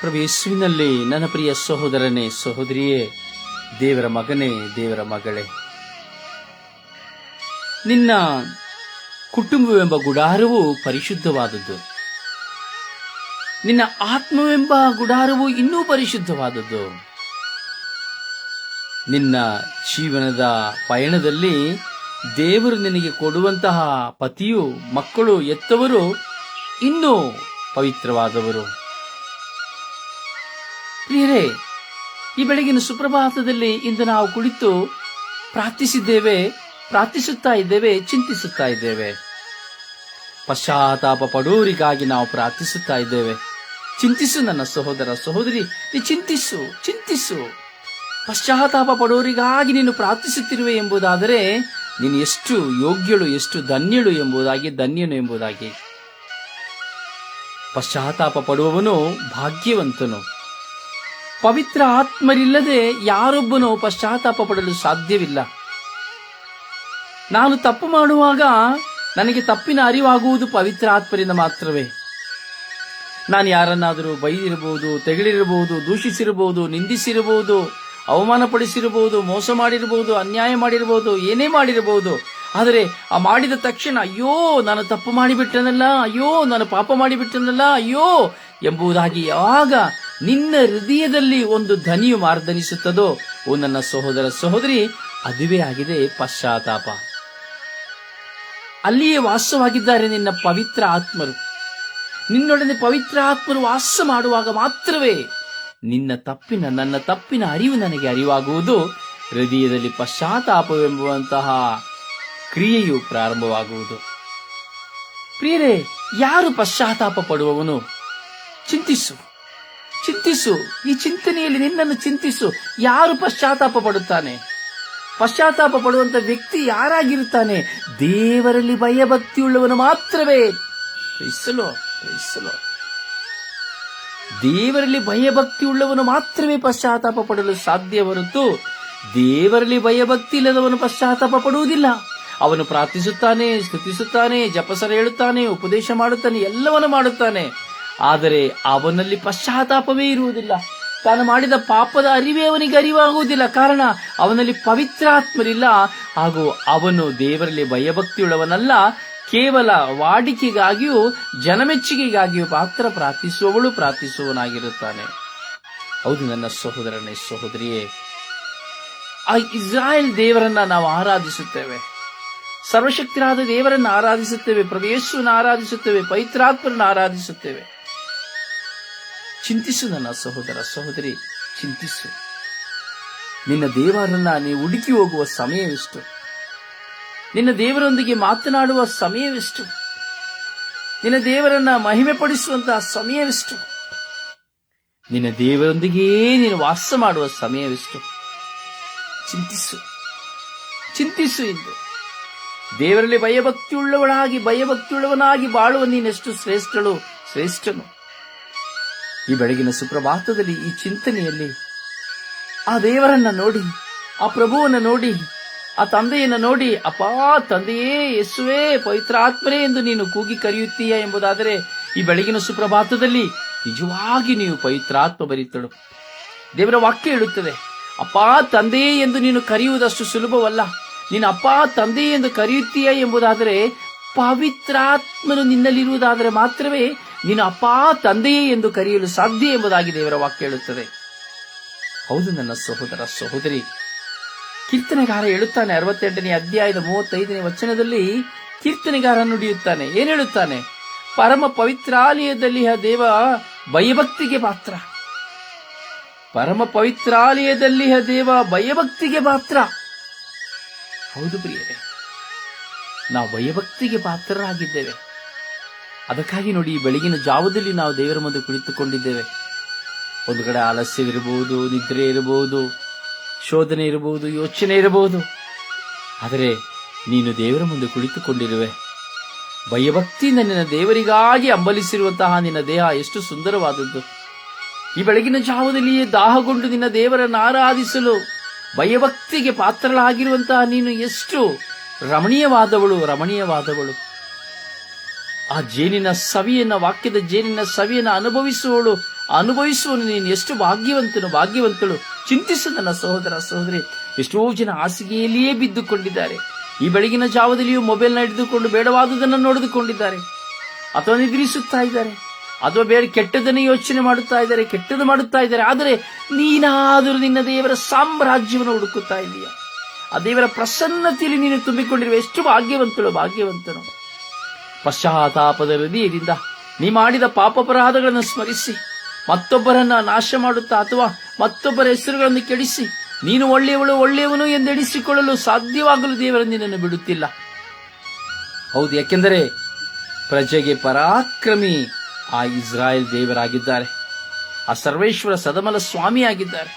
ಪ್ರಭು ಯೇಸುವಿನಲ್ಲಿ ನನ್ನ ಪ್ರಿಯ ಸಹೋದರನೇ, ಸಹೋದರಿಯೇ, ದೇವರ ಮಗನೇ, ದೇವರ ಮಗಳೇ, ನಿನ್ನ ಕುಟುಂಬವೆಂಬ ಗುಡಾರವು ಪರಿಶುದ್ಧವಾದದ್ದು. ನಿನ್ನ ಆತ್ಮವೆಂಬ ಗುಡಾರವು ಇನ್ನೂ ಪರಿಶುದ್ಧವಾದದ್ದು. ನಿನ್ನ ಜೀವನದ ಪಯಣದಲ್ಲಿ ದೇವರು ನಿನಗೆ ಕೊಡುವಂತಹ ಪತಿಯು, ಮಕ್ಕಳು, ಎತ್ತವರು ಇನ್ನೂ ಪವಿತ್ರವಾದವರು. ಪ್ರಿಯರೇ, ಈ ಬೆಳಗಿನ ಸುಪ್ರಭಾತದಲ್ಲಿ ಇಂದು ನಾವು ಕುಳಿತು ಪ್ರಾರ್ಥಿಸುತ್ತಾ ಇದ್ದೇವೆ, ಚಿಂತಿಸುತ್ತಾ ಇದ್ದೇವೆ. ಪಶ್ಚಾತ್ತಾಪ ಪಡುವವರಿಗಾಗಿ ನಾವು ಪ್ರಾರ್ಥಿಸುತ್ತಾ ಇದ್ದೇವೆ. ಚಿಂತಿಸು ನನ್ನ ಸಹೋದರ, ಸಹೋದರಿ, ನೀ ಚಿಂತಿಸು. ಪಶ್ಚಾತ್ತಾಪ ಪಡುವವರಿಗಾಗಿ ನೀನು ಪ್ರಾರ್ಥಿಸುತ್ತಿರುವೆ ಎಂಬುದಾದರೆ ನೀನು ಎಷ್ಟು ಯೋಗ್ಯಳು, ಎಷ್ಟು ಧನ್ಯಳು ಧನ್ಯನು ಎಂಬುದಾಗಿ. ಪಶ್ಚಾತ್ತಾಪ ಪಡುವವನು ಭಾಗ್ಯವಂತನು. ಪವಿತ್ರ ಆತ್ಮರಿಲ್ಲದೆ ಯಾರೊಬ್ಬನೂ ಪಶ್ಚಾತ್ತಾಪ ಪಡಲು ಸಾಧ್ಯವಿಲ್ಲ. ನಾನು ತಪ್ಪು ಮಾಡುವಾಗ ನನಗೆ ತಪ್ಪಿನ ಅರಿವಾಗುವುದು ಪವಿತ್ರ ಆತ್ಮರಿಂದ ಮಾತ್ರವೇ. ನಾನು ಯಾರನ್ನಾದರೂ ಬೈದಿರಬಹುದು, ತೆಗಳಿರಬಹುದು, ದೂಷಿಸಿರಬಹುದು, ನಿಂದಿಸಿರಬಹುದು, ಅವಮಾನಪಡಿಸಿರಬಹುದು, ಮೋಸ ಮಾಡಿರಬಹುದು, ಅನ್ಯಾಯ ಮಾಡಿರಬಹುದು, ಏನೇ ಮಾಡಿರಬಹುದು. ಆದರೆ ಆ ಮಾಡಿದ ತಕ್ಷಣ ಅಯ್ಯೋ ನಾನು ತಪ್ಪು ಮಾಡಿಬಿಟ್ಟನಲ್ಲ, ಅಯ್ಯೋ ನಾನು ಪಾಪ ಮಾಡಿಬಿಟ್ಟನಲ್ಲ, ಅಯ್ಯೋ ಎಂಬುದಾಗಿ ಯಾವಾಗ ನಿನ್ನ ಹೃದಯದಲ್ಲಿ ಒಂದು ಧ್ವನಿಯು ಮಾರ್ದನಿಸುತ್ತದೋ, ಓ ನನ್ನ ಸಹೋದರ, ಸಹೋದರಿ, ಅದುವೇ ಆಗಿದೆ ಪಶ್ಚಾತ್ತಾಪ. ಅಲ್ಲಿಯೇ ವಾಸವಾಗಿದ್ದಾರೆ ನಿನ್ನ ಪವಿತ್ರ ಆತ್ಮರು. ನಿನ್ನೊಡನೆ ಪವಿತ್ರ ಆತ್ಮರು ವಾಸ ಮಾಡುವಾಗ ಮಾತ್ರವೇ ನನ್ನ ತಪ್ಪಿನ ಅರಿವು ನನಗೆ ಅರಿವಾಗುವುದು. ಹೃದಯದಲ್ಲಿ ಪಶ್ಚಾತ್ತಾಪವೆಂಬುವಂತಹ ಕ್ರಿಯೆಯು ಪ್ರಾರಂಭವಾಗುವುದು. ಪ್ರಿಯರೇ, ಯಾರು ಪಶ್ಚಾತ್ತಾಪ ಪಡುವವನು? ಚಿಂತಿಸು. ಈ ಚಿಂತನೆಯಲ್ಲಿ ನಿನ್ನನ್ನು ಚಿಂತಿಸು. ಯಾರು ಪಶ್ಚಾತ್ತಾಪ ಪಡುತ್ತಾನೆ? ಪಶ್ಚಾತ್ತಾಪ ಪಡುವಂತ ವ್ಯಕ್ತಿ ಯಾರಾಗಿರುತ್ತಾನೆ? ದೇವರಲ್ಲಿ ಭಯಭಕ್ತಿಯುಳ್ಳವನು ಮಾತ್ರವೇ. ಕ್ರೈಸ್ತಲೋ, ದೇವರಲ್ಲಿ ಭಯಭಕ್ತಿಯುಳ್ಳವನು ಮಾತ್ರವೇ ಪಶ್ಚಾತ್ತಾಪ ಪಡಲು ಸಾಧ್ಯ ಹೊರತು ದೇವರಲ್ಲಿ ಭಯಭಕ್ತಿ ಇಲ್ಲದವನು ಪಶ್ಚಾತ್ತಾಪ ಪಡುವುದಿಲ್ಲ. ಅವನು ಪ್ರಾರ್ಥಿಸುತ್ತಾನೆ, ಸ್ತುತಿಸುತ್ತಾನೆ, ಜಪಸರ ಹೇಳುತ್ತಾನೆ, ಉಪದೇಶ ಮಾಡುತ್ತಾನೆ, ಎಲ್ಲವನ್ನೂ ಮಾಡುತ್ತಾನೆ. ಆದರೆ ಅವನಲ್ಲಿ ಪಶ್ಚಾತ್ತಾಪವೇ ಇರುವುದಿಲ್ಲ. ತಾನು ಮಾಡಿದ ಪಾಪದ ಅರಿವೇ ಅವನಿಗೆ ಅರಿವಾಗುವುದಿಲ್ಲ. ಕಾರಣ ಅವನಲ್ಲಿ ಪವಿತ್ರಾತ್ಮರಿಲ್ಲ. ಹಾಗೂ ಅವನು ದೇವರಲ್ಲಿ ಭಯಭಕ್ತಿಯುಳ್ಳವನಲ್ಲ. ಕೇವಲ ವಾಡಿಕೆಗಾಗಿಯೂ ಜನಮೆಚ್ಚುಗೆಗಾಗಿಯೂ ಮಾತ್ರ ಪ್ರಾರ್ಥಿಸುವವನಾಗಿರುತ್ತಾನೆ. ಹೌದು ನನ್ನ ಸಹೋದರನೇ, ಸಹೋದರಿಯೇ, ಆ ಇಸ್ರಾಯೇಲ್ ದೇವರನ್ನ ನಾವು ಆರಾಧಿಸುತ್ತೇವೆ. ಸರ್ವಶಕ್ತರಾದ ದೇವರನ್ನು ಆರಾಧಿಸುತ್ತೇವೆ. ಪ್ರಭು ಯೇಸುವನ್ನು ಆರಾಧಿಸುತ್ತೇವೆ. ಪವಿತ್ರಾತ್ಮರನ್ನು ಆರಾಧಿಸುತ್ತೇವೆ. ಚಿಂತಿಸು ನನ್ನ ಸಹೋದರ, ಸಹೋದರಿ, ಚಿಂತಿಸು. ನಿನ್ನ ದೇವರನ್ನ ನೀವು ಹುಡುಕಿ ಹೋಗುವ ಸಮಯವೆಷ್ಟು? ನಿನ್ನ ದೇವರೊಂದಿಗೆ ಮಾತನಾಡುವ ಸಮಯವೆಷ್ಟು? ನಿನ್ನ ದೇವರನ್ನ ಮಹಿಮೆ ಪಡಿಸುವಂತಹ ಸಮಯವೆಷ್ಟು? ನಿನ್ನ ದೇವರೊಂದಿಗೇ ನೀನು ವಾಸ ಮಾಡುವ ಸಮಯವೆಷ್ಟು? ಚಿಂತಿಸು ಎಂದು ದೇವರಲ್ಲಿ ಭಯಭಕ್ತಿಯುಳ್ಳವನಾಗಿ ಬಾಳುವ ನೀನೆಷ್ಟು ಶ್ರೇಷ್ಠನು. ಈ ಬೆಳಗಿನ ಸುಪ್ರಭಾತದಲ್ಲಿ ಈ ಚಿಂತನೆಯಲ್ಲಿ ಆ ದೇವರನ್ನ ನೋಡಿ, ಆ ಪ್ರಭುವನ್ನ ನೋಡಿ, ಆ ತಂದೆಯನ್ನ ನೋಡಿ, ಅಪ್ಪಾ ತಂದೆಯೇ, ಯೇಸುವೇ, ಪವಿತ್ರಾತ್ಮರೇ ಎಂದು ನೀನು ಕೂಗಿ ಕರೆಯುತ್ತೀಯ ಎಂಬುದಾದರೆ ಈ ಬೆಳಗಿನ ಸುಪ್ರಭಾತದಲ್ಲಿ ನಿಜವಾಗಿ ನೀವು ಪವಿತ್ರಾತ್ಮ ಭರಿತಳು. ದೇವರ ವಾಕ್ಯ ಹೇಳುತ್ತದೆ, ಅಪ್ಪಾ ತಂದೆಯೇ ಎಂದು ನೀನು ಕರೆಯುವುದಷ್ಟು ಸುಲಭವಲ್ಲ. ನೀನು ಅಪ್ಪ ತಂದೆ ಎಂದು ಕರೆಯುತ್ತೀಯ ಎಂಬುದಾದರೆ ಪವಿತ್ರಾತ್ಮನು ನಿನ್ನಲ್ಲಿರುವುದಾದರೆ ಮಾತ್ರವೇ ನೀನು ಅಪ್ಪ ತಂದೆಯೇ ಎಂದು ಕರೆಯಲು ಸಾಧ್ಯ ಎಂಬುದಾಗಿ ದೇವರ ವಾಕ್ಯ ಹೇಳುತ್ತದೆ. ಹೌದು ನನ್ನ ಸಹೋದರ, ಸಹೋದರಿ, ಕೀರ್ತನೆಗಾರ ಹೇಳುತ್ತಾನೆ 68ನೇ ಅಧ್ಯಾಯದ 35ನೇ ವಚನದಲ್ಲಿ ಕೀರ್ತನೆಗಾರ ನುಡಿಯುತ್ತಾನೆ. ಏನ್ ಹೇಳುತ್ತಾನೆ? ಪರಮ ಪವಿತ್ರಾಲಯದಲ್ಲಿ ದೇವ ಭಯಭಕ್ತಿಗೆ ಪಾತ್ರ. ಪರಮ ಪವಿತ್ರಾಲಯದಲ್ಲಿ ದೇವ ಭಯಭಕ್ತಿಗೆ ಪಾತ್ರ. ಹೌದು ಪ್ರಿಯರೇ, ನಾವು ಭಯಭಕ್ತಿಗೆ ಪಾತ್ರರಾಗಿದ್ದೇವೆ. ಅದಕ್ಕಾಗಿ ನೋಡಿ, ಈ ಬೆಳಗಿನ ಜಾವದಲ್ಲಿ ನಾವು ದೇವರ ಮುಂದೆ ಕುಳಿತುಕೊಂಡಿದ್ದೇವೆ. ಒಂದು ಕಡೆ ಆಲಸ್ಯವಿರಬಹುದು, ನಿದ್ರೆ ಇರಬಹುದು, ಶೋಧನೆ ಇರಬಹುದು, ಯೋಚನೆ ಇರಬಹುದು. ಆದರೆ ನೀನು ದೇವರ ಮುಂದೆ ಕುಳಿತುಕೊಂಡಿರುವೆ. ಭಯಭಕ್ತಿಯಿಂದ ನಿನ್ನ ದೇವರಿಗಾಗಿ ಹಂಬಲಿಸಿರುವಂತಹ ನಿನ್ನ ದೇಹ ಎಷ್ಟು ಸುಂದರವಾದದ್ದು. ಈ ಬೆಳಗಿನ ಜಾವದಲ್ಲಿಯೇ ದಾಹಗೊಂಡು ನಿನ್ನ ದೇವರನ್ನು ಆರಾಧಿಸಲು ಭಯಭಕ್ತಿಗೆ ಪಾತ್ರಳಾಗಿರುವಂತಹ ನೀನು ಎಷ್ಟು ರಮಣೀಯವಾದವಳು. ಆ ಜೇನಿನ ಸವಿಯನ್ನ, ವಾಕ್ಯದ ಜೇನಿನ ಸವಿಯನ್ನು ಅನುಭವಿಸುವವಳು ಅನುಭವಿಸುವನು. ನೀನು ಎಷ್ಟು ಭಾಗ್ಯವಂತನು, ಭಾಗ್ಯವಂತಳು. ಚಿಂತಿಸು ನನ್ನ ಸಹೋದರ ಸಹೋದರಿ. ಎಷ್ಟೋ ಜನ ಹಾಸಿಗೆಯಲ್ಲಿಯೇ ಬಿದ್ದುಕೊಂಡಿದ್ದಾರೆ. ಈ ಬೆಳಗಿನ ಜಾವದಲ್ಲಿಯೂ ಮೊಬೈಲ್ನ ಹಿಡಿದುಕೊಂಡು ಬೇಡವಾದುದನ್ನು ನೋಡಿದುಕೊಂಡಿದ್ದಾರೆ, ಅಥವಾ ನಿದ್ರಿಸುತ್ತಾ ಇದ್ದಾರೆ, ಅಥವಾ ಬೇರೆ ಕೆಟ್ಟದನ್ನು ಯೋಚನೆ ಮಾಡುತ್ತಾ ಇದ್ದಾರೆ, ಕೆಟ್ಟದ್ದು ಮಾಡುತ್ತಾ ಇದ್ದಾರೆ. ಆದರೆ ನೀನಾದರೂ ನಿನ್ನ ದೇವರ ಸಾಮ್ರಾಜ್ಯವನ್ನು ಹುಡುಕುತ್ತಾ ಇದೆಯಾ? ಆ ದೇವರ ಪ್ರಸನ್ನತೆಯಲ್ಲಿ ನೀನು ತುಂಬಿಕೊಂಡಿರುವ ಎಷ್ಟು ಭಾಗ್ಯವಂತಳು, ಭಾಗ್ಯವಂತನು. ಪಶ್ಚಾತ್ತಾಪದ ಹೃದಯದಿಂದ ನೀ ಮಾಡಿದ ಪಾಪಪರಾಧಗಳನ್ನು ಸ್ಮರಿಸಿ ಮತ್ತೊಬ್ಬರನ್ನ ನಾಶ ಮಾಡುತ್ತಾ ಅಥವಾ ಮತ್ತೊಬ್ಬರ ಹೆಸರುಗಳನ್ನು ಕೆಡಿಸಿ ನೀನು ಒಳ್ಳೆಯವಳು, ಒಳ್ಳೆಯವನು ಎಂದೆಣಿಸಿಕೊಳ್ಳಲು ಸಾಧ್ಯವಾಗಲು ದೇವರು ನಿನ್ನನ್ನು ಬಿಡುತ್ತಿಲ್ಲ. ಹೌದು, ಯಾಕೆಂದರೆ ಪ್ರಜೆಗೆ ಪರಾಕ್ರಮಿ ಆ ಇಸ್ರಾಯೇಲ್ ದೇವರಾಗಿದ್ದಾರೆ. ಆ ಸರ್ವೇಶ್ವರ ಸದಮಲ ಸ್ವಾಮಿಯಾಗಿದ್ದಾರೆ.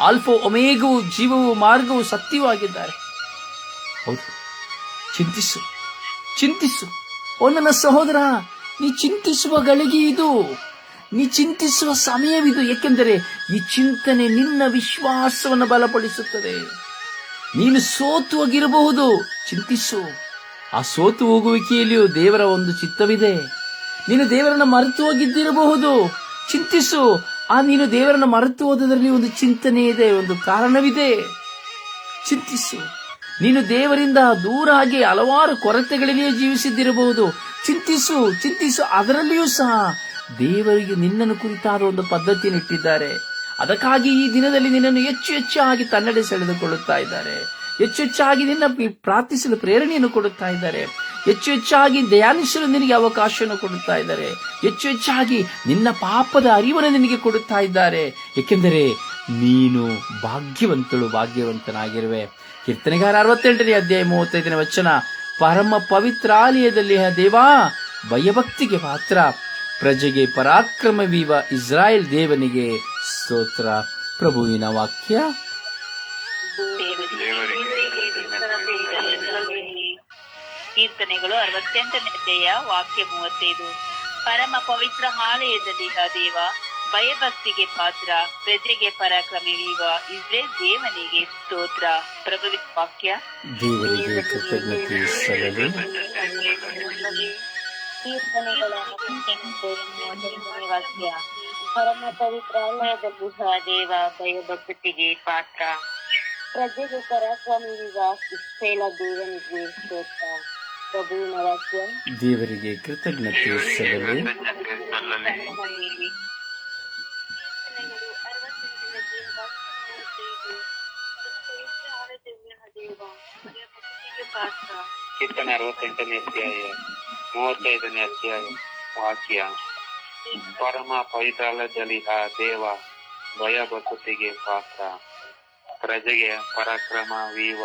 ಆಲ್ಫೋ ಒಮೇಗವು, ಜೀವವು, ಮಾರ್ಗವು, ಸತ್ಯವೂ ಆಗಿದ್ದಾರೆ. ಹೌದು, ಚಿಂತಿಸು, ಚಿಂತಿಸು. ಓ ನನ್ನ ಸಹೋದರ, ನೀ ಚಿಂತಿಸುವ ಗಳಿಗೆ ಇದು, ನೀ ಚಿಂತಿಸುವ ಸಮಯವಿದು. ಏಕೆಂದರೆ ಈ ಚಿಂತನೆ ನಿನ್ನ ವಿಶ್ವಾಸವನ್ನು ಬಲಪಡಿಸುತ್ತದೆ. ನೀನು ಸೋತು ಹೋಗಿರಬಹುದು, ಚಿಂತಿಸು. ಆ ಸೋತು ಹೋಗುವಿಕೆಯಲ್ಲಿಯೂ ದೇವರ ಒಂದು ಚಿತ್ತವಿದೆ. ನೀನು ದೇವರನ್ನ ಮರೆತು ಹೋಗಿದ್ದಿರಬಹುದು, ಚಿಂತಿಸು. ನೀನು ದೇವರನ್ನ ಮರೆತು ಹೋದರಲ್ಲಿ ಒಂದು ಚಿಂತನೆ ಇದೆ, ಒಂದು ಕಾರಣವಿದೆ. ಚಿಂತಿಸು. ನೀನು ದೇವರಿಂದ ದೂರ ಆಗಿ ಹಲವಾರು ಕೊರತೆಗಳಲ್ಲಿಯೇ ಜೀವಿಸಿದ್ದಿರಬಹುದು, ಚಿಂತಿಸು, ಚಿಂತಿಸು. ಅದರಲ್ಲಿಯೂ ಸಹ ದೇವರಿಗೆ ನಿನ್ನನ್ನು ಕುರಿತಾದ ಒಂದು ಪದ್ಧತಿಯನ್ನು ಇಟ್ಟಿದ್ದಾರೆ. ಅದಕ್ಕಾಗಿ ಈ ದಿನದಲ್ಲಿ ನಿನ್ನನ್ನು ಹೆಚ್ಚು ಹೆಚ್ಚಾಗಿ ತನ್ನೆಡೆ ಸೆಳೆದುಕೊಳ್ಳುತ್ತಾ ಇದ್ದಾರೆ. ಹೆಚ್ಚು ಹೆಚ್ಚಾಗಿ ನಿನ್ನ ಪ್ರಾರ್ಥಿಸಲು ಪ್ರೇರಣೆಯನ್ನು ಕೊಡುತ್ತಾ ಇದ್ದಾರೆ. ಹೆಚ್ಚು ಹೆಚ್ಚಾಗಿ ಧ್ಯಾನಿಸಲು ನಿನಗೆ ಅವಕಾಶವನ್ನು ಕೊಡುತ್ತಾ ಇದ್ದಾರೆ. ಹೆಚ್ಚು ಹೆಚ್ಚಾಗಿ ನಿನ್ನ ಪಾಪದ ಅರಿವನ್ನು ನಿನಗೆ ಕೊಡುತ್ತಾ ಇದ್ದಾರೆ. ಏಕೆಂದರೆ ನೀನು ಭಾಗ್ಯವಂತಳು, ಭಾಗ್ಯವಂತನಾಗಿರುವೆ. ಕೀರ್ತನೆಗಾರ 68ನೇ ಅಧ್ಯಾಯ 35ನೇ ವಚನ. ಪರಮ ಪವಿತ್ರಾಲಯದಲ್ಲಿ ದೇವಾ ಭಯಭಕ್ತಿಗೆ ಪಾತ್ರ, ಪ್ರಜೆಗೆ ಪರಾಕ್ರಮವೀವ ಇಸ್ರಾಯೇಲ್ ದೇವನಿಗೆ ಸ್ತೋತ್ರ. ಪ್ರಭುವಿನ ವಾಕ್ಯ. ಕೀರ್ತನೆಗಳು 68ನೇ ಅಧ್ಯಾಯ ವಾಕ್ಯ 35. ಪರಮ ಪವಿತ್ರ ಆಲಯದಲ್ಲಿ ದೇವ ಭಯಭಕ್ತಿಗೆ ಪಾತ್ರ, ಪ್ರಜೆಗೆ ಪರಾಕ್ರಮವೀವ ಇಸ್ರೇಲ್ ದೇವನಿಗೆ ಸ್ತೋತ್ರ. ಪ್ರಭುವಿನ ವಾಕ್ಯ. ದೇವರಿಗೆ ಕೃತಜ್ಞತೆ ಸಲ್ಲಲಿ. ಕೀರ್ತನೆಗಳ 38ನೇ ವಾಕ್ಯ. ಪರಮ ಪವಿತ್ರಾಲಯದಲ್ಲಿ ದೇವ ಭಯಭಕ್ತಿಗೆ ಪಾತ್ರ, ಪ್ರಜೆಗೆ ಪರಾಕ್ರಮವೀವ ಇಸ್ರೇಲ್ ದೇವನಿಗೆ ಸ್ತೋತ್ರ. ಪ್ರಭುವಿನ ವಾಕ್ಯ. ದೇವರಿಗೆ ಕೃತಜ್ಞತೆ ಸಲ್ಲಲಿ. ಕೀರ್ತನೆ 68ನೇ ಅಧ್ಯಾಯ 35ನೇ ಅಧ್ಯಾಯ ವಾಕ್ಯ. ಪರಮ ಪವಿತ್ರಾಲಯದಲ್ಲಿ ದೇವ ಭಯಭಕ್ತಿಗೆ ಪಾತ್ರ, ಪ್ರಜೆಗೆ ಪರಾಕ್ರಮವೀವ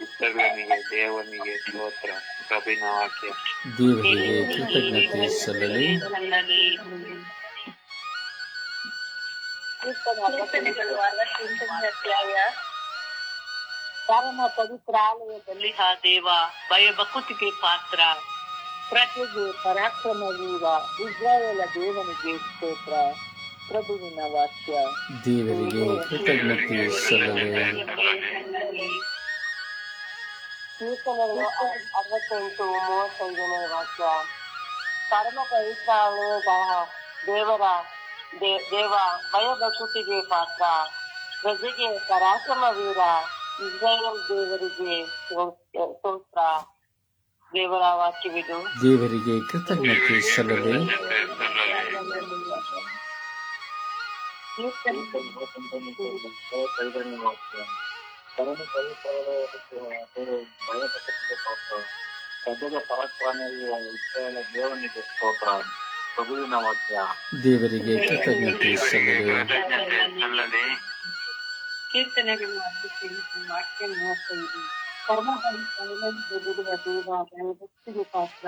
ಇಸ್ರಾಯೇಲನಿಗೆ ದೇವನಿಗೆ ಸ್ತೋತ್ರ. ಪ್ರಭುವಿನ ವಾಕ್ಯ. ದೇವರಿಗೆ ಕೃತಜ್ಞತೆ ಸಲ್ಲಲಿ. ಕೀರ್ತನೆಗಳು 68ನೇ ಅಧ್ಯಾಯ. ಪರಮ ಪವಿತ್ರಾಲಯದಲ್ಲಿ ದೇವ ಭಯಭಕ್ತಿಗೆ ಪಾತ್ರ, ಪ್ರಜೆಗೆ ಪರಾಕ್ರಮವೀವ ಇಸ್ರಾಯೇಲ ದೇವನಿಗೆ ಸ್ತೋತ್ರ. ಪ್ರಭುವಿನ ವಾಕ್ಯ. ದೇವರಿಗೆ ಕೃತಜ್ಞತೆ ಸಲ್ಲಲಿ. ಕೀರ್ತನೆಗಳು 68:35ನೇ ವಾಕ್ಯ. ಪರಮ ಪವಿತ್ರಾಲಯದ ದೇವ ಭಯಭಕ್ತಿಗೆ ಪಾತ್ರ, ಪ್ರಜೆಗೆ ಪರಾಕ್ರಮವೀರ ಇಸ್ರಾಯೇಲ್ ದೇವರಿಗೆ ಸ್ತೋತ್ರ. ದೇವರ ವಾಕ್ಯವಿದು. ದೇವರಿಗೆ ಕೃತಜ್ಞತೆ ಸಲ್ಲಲಿ. ದೇವನಿಗೆ ಸ್ತೋತ್ರ. ಪ್ರಭುವಿನ ವಾಕ್ಯ. ದೇವರಿಗೆ ಕೃತಜ್ಞತೆ ಸಲ್ಲಲಿ. ಕೀರ್ತನೆಗಳು 68 ವಾಕ್ಯ 35. ಪರಮ ಪವಿತ್ರಾಲಯದಲ್ಲಿರುವ ದೇವ ಭಯಭಕ್ತಿಗೆ ಪಾತ್ರ,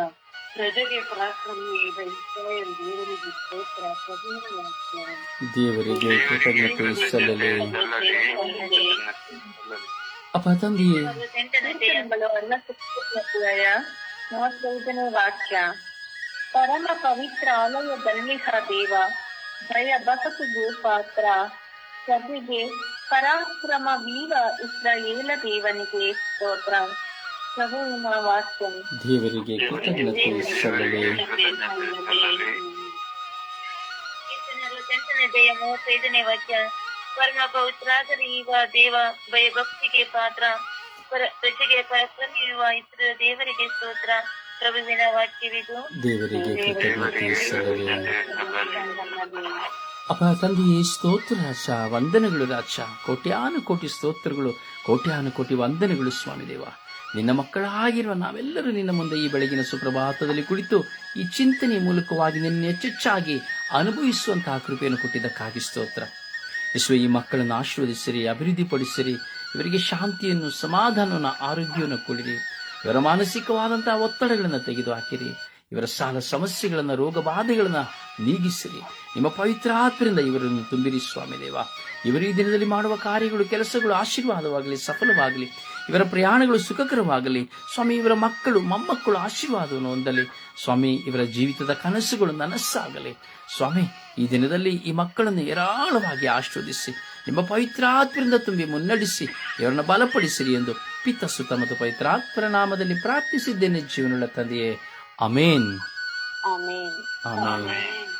ಪ್ರಜೆಗೆ ಪರಾಕ್ರಮವೀವ ಇಸ್ರಾಯೇಲ್ ದೇವನಿಗೆ ಸ್ತೋತ್ರ. ಪ್ರಭುವಿನ ವಾಕ್ಯ. ದೇವರಿಗೆ ಕೃತಜ್ಞತೆ ಸಲ್ಲಲಿ. ಅಪ್ಪ ತಂದೆಯೇ, 35ನೇ ವಾಕ್ಯ. ಪರಮ ಪವಿತ್ರಾಲಯದಲ್ಲಿ ದೇವ ಭಯಭಕ್ತಿಗೆ ಪಾತ್ರ, ಪ್ರಜೆಗೆ ಪರಾಕ್ರಮವೀವ ಇಸ್ರಾಯೇಲ ದೇವನಿಗೆ ಸ್ತೋತ್ರ. ಪ್ರಭುವಿನ ವಾಕ್ಯ. ದೇವರಿಗೆ ಕೃತಜ್ಞತೆ ಸಲ್ಲಲಿ. ಎಂಟನೇ ಅಧ್ಯಾಯ 35ನೇ ವಾಕ್ಯ. ಪರಮ ಪವಿತ್ರಾಗಲಿಯುವ ದೇವ, ಭಯಭಕ್ತಿಗೆ ಪಾತ್ರ, ಪ್ರಜೆಗೆ ಪರಾಕ್ರಮಿಯುವ ಇತರ ದೇವರಿಗೆ ಸ್ತೋತ್ರ. ಪ್ರಭುವಿನ ವಾಕ್ಯವಿದು. ದೇವರಿಗೆ ಕೃತಜ್ಞತೆ ಸಲ್ಲಲಿ. ಅಪ್ಪ ತಂದೆಯೇ, ಸ್ತೋತ್ರ ರಾಜ, ವಂದನೆಗಳು ರಾಜ, ಕೋಟ್ಯಾನು ಕೋಟಿ ಸ್ತೋತ್ರಗಳು, ಕೋಟ್ಯಾನು ಕೋಟಿ ವಂದನೆಗಳು ಸ್ವಾಮಿ ದೇವ. ನಿನ್ನ ಮಕ್ಕಳಾಗಿರುವ ನಾವೆಲ್ಲರೂ ನಿನ್ನ ಮುಂದೆ ಈ ಬೆಳಗಿನ ಸುಪ್ರಭಾತದಲ್ಲಿ ಕುಳಿತು ಈ ಚಿಂತನೆಯ ಮೂಲಕವಾಗಿ ನಿನ್ನ ಹೆಚ್ಚೆಚ್ಚಾಗಿ ಅನುಭವಿಸುವಂತಹ ಕೃಪೆಯನ್ನು ಕೊಟ್ಟಿದ್ದಕ್ಕಾಗಿ ಸ್ತೋತ್ರ. ಯೇಸುವೆ, ಈ ಮಕ್ಕಳನ್ನು ಆಶೀರ್ವದಿಸಿರಿ, ಅಭಿವೃದ್ಧಿಪಡಿಸಿರಿ, ಇವರಿಗೆ ಶಾಂತಿಯನ್ನು, ಸಮಾಧಾನವನ್ನು, ಆರೋಗ್ಯವನ್ನು ಕೊಡಿರಿ. ಇವರ ಮಾನಸಿಕವಾದಂತಹ ಒತ್ತಡಗಳನ್ನು ತೆಗೆದು ಹಾಕಿರಿ. ಇವರ ಸಾಲ ಸಮಸ್ಯೆಗಳನ್ನು, ರೋಗ ಬಾಧೆಗಳನ್ನು ನೀಗಿಸಿರಿ. ನಿಮ್ಮ ಪವಿತ್ರ ಆತ್ಮರಿಂದ ಇವರನ್ನು ತುಂಬಿರಿ ಸ್ವಾಮಿ ದೇವ. ಇವರು ಈ ದಿನದಲ್ಲಿ ಮಾಡುವ ಕಾರ್ಯಗಳು, ಕೆಲಸಗಳು ಆಶೀರ್ವಾದವಾಗಲಿ, ಸಫಲವಾಗಲಿ. ಇವರ ಪ್ರಯಾಣಗಳು ಸುಖಕರವಾಗಲಿ ಸ್ವಾಮಿ. ಇವರ ಮಕ್ಕಳು, ಮೊಮ್ಮಕ್ಕಳು ಆಶೀರ್ವಾದವನ್ನು ಹೊಂದಲಿ ಸ್ವಾಮಿ. ಇವರ ಜೀವಿತದ ಕನಸುಗಳು ನನಸಾಗಲಿ ಸ್ವಾಮಿ. ಈ ದಿನದಲ್ಲಿ ಈ ಮಕ್ಕಳನ್ನು ಏರಾಳವಾಗಿ ಆಶೀರ್ವದಿಸಿ ನಿಮ್ಮ ಪವಿತ್ರಾತ್ಮರಿಂದ ತುಂಬಿ ಮುನ್ನಡೆಸಿ ಇವರನ್ನು ಬಲಪಡಿಸಿರಿ ಎಂದು ಪಿತ, ಸುತ ಮತ್ತು ಪವಿತ್ರಾತ್ಮರ ನಾಮದಲ್ಲಿ ಪ್ರಾರ್ಥಿಸಿದ್ದೇನೆ ಜೀವನವುಳ್ಳ ತಂದೆಯೇ. ಆಮೇನ್. ಆಮೇನ್. ಆಮೇನ್.